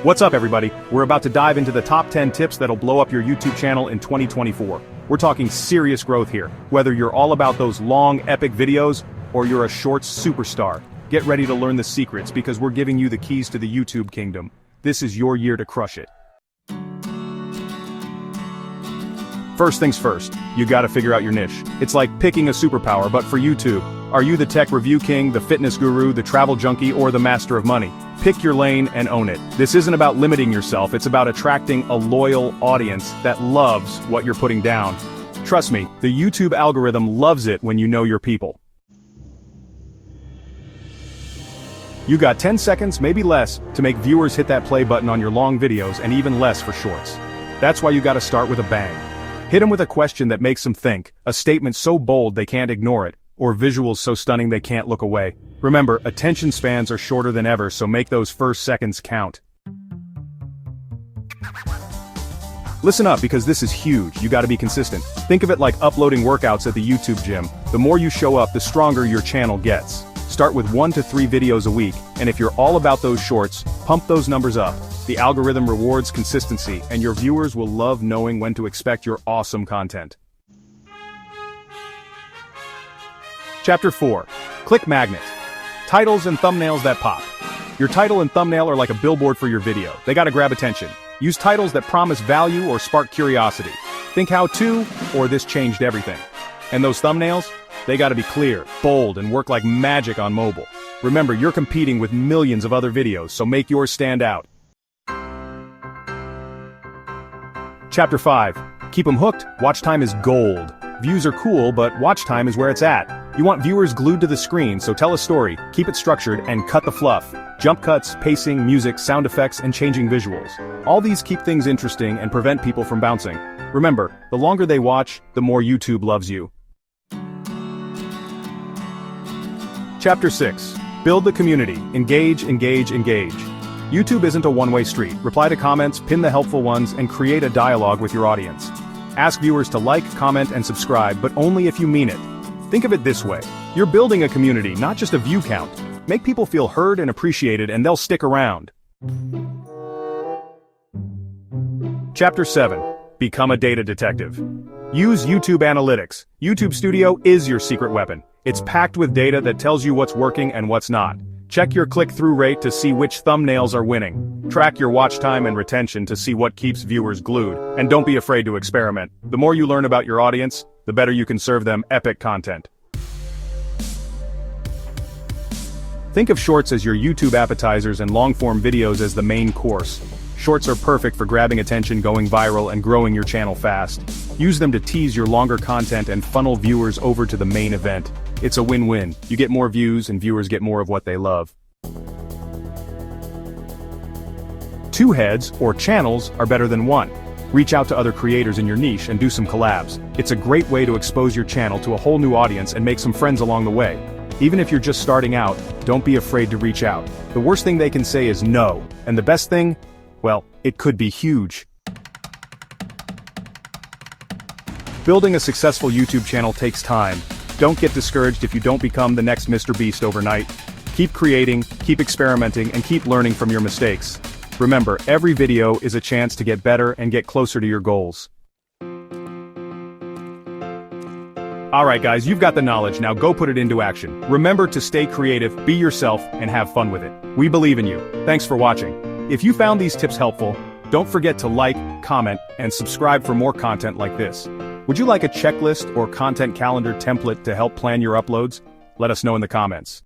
What's up everybody? We're about to dive into the top 10 tips that'll blow up your YouTube channel in 2024. We're talking serious growth here. Whether you're all about those long, epic videos, or you're a shorts superstar, get ready to learn the secrets because we're giving you the keys to the YouTube kingdom. This is your year to crush it. First things first, you gotta figure out your niche. It's like picking a superpower, but for YouTube. Are you the tech review king, the fitness guru, the travel junkie, or the master of money? Pick your lane and own it. This isn't about limiting yourself, it's about attracting a loyal audience that loves what you're putting down. Trust me, the YouTube algorithm loves it when you know your people. You got 10 seconds, maybe less, to make viewers hit that play button on your long videos and even less for shorts. That's why you gotta start with a bang. Hit them with a question that makes them think, a statement so bold they can't ignore it, or visuals so stunning they can't look away. Remember, attention spans are shorter than ever, so make those first seconds count. Listen up because this is huge, you gotta be consistent. Think of it like uploading workouts at the YouTube gym. The more you show up, the stronger your channel gets. Start with 1 to 3 videos a week, and if you're all about those shorts, pump those numbers up. The algorithm rewards consistency, and your viewers will love knowing when to expect your awesome content. Chapter 4. Click Magnet. Titles and thumbnails that pop. Your title and thumbnail are like a billboard for your video. They gotta grab attention. Use titles that promise value or spark curiosity. Think how to, or this changed everything. And those thumbnails? They gotta be clear, bold, and work like magic on mobile. Remember, you're competing with millions of other videos, so make yours stand out. Chapter 5. Keep them hooked. Watch time is gold. Views are cool, but watch time is where it's at. You want viewers glued to the screen, so tell a story, keep it structured, and cut the fluff. Jump cuts, pacing, music, sound effects, and changing visuals. All these keep things interesting and prevent people from bouncing. Remember, the longer they watch, the more YouTube loves you. Chapter 6. Build the community. Engage, engage, engage. YouTube isn't a one-way street. Reply to comments, pin the helpful ones, and create a dialogue with your audience. Ask viewers to like, comment, and subscribe, but only if you mean it. Think of it this way. You're building a community, not just a view count. Make people feel heard and appreciated, and they'll stick around. Chapter 7. Become a data detective. Use YouTube Analytics. YouTube Studio is your secret weapon. It's packed with data that tells you what's working and what's not. Check your click-through rate to see which thumbnails are winning. Track your watch time and retention to see what keeps viewers glued. And don't be afraid to experiment. The more you learn about your audience, the better you can serve them epic content. Think of shorts as your YouTube appetizers and long-form videos as the main course. Shorts are perfect for grabbing attention, going viral, and growing your channel fast. Use them to tease your longer content and funnel viewers over to the main event. It's a win-win. You get more views and viewers get more of what they love. 2 heads, or channels, are better than 1. Reach out to other creators in your niche and do some collabs. It's a great way to expose your channel to a whole new audience and make some friends along the way. Even if you're just starting out, don't be afraid to reach out. The worst thing they can say is no, and the best thing? Well, it could be huge. Building a successful YouTube channel takes time. Don't get discouraged if you don't become the next Mr. Beast overnight. Keep creating, keep experimenting, and keep learning from your mistakes. Remember, every video is a chance to get better and get closer to your goals. Alright guys, you've got the knowledge, now go put it into action. Remember to stay creative, be yourself, and have fun with it. We believe in you. Thanks for watching. If you found these tips helpful, don't forget to like, comment, and subscribe for more content like this. Would you like a checklist or content calendar template to help plan your uploads? Let us know in the comments.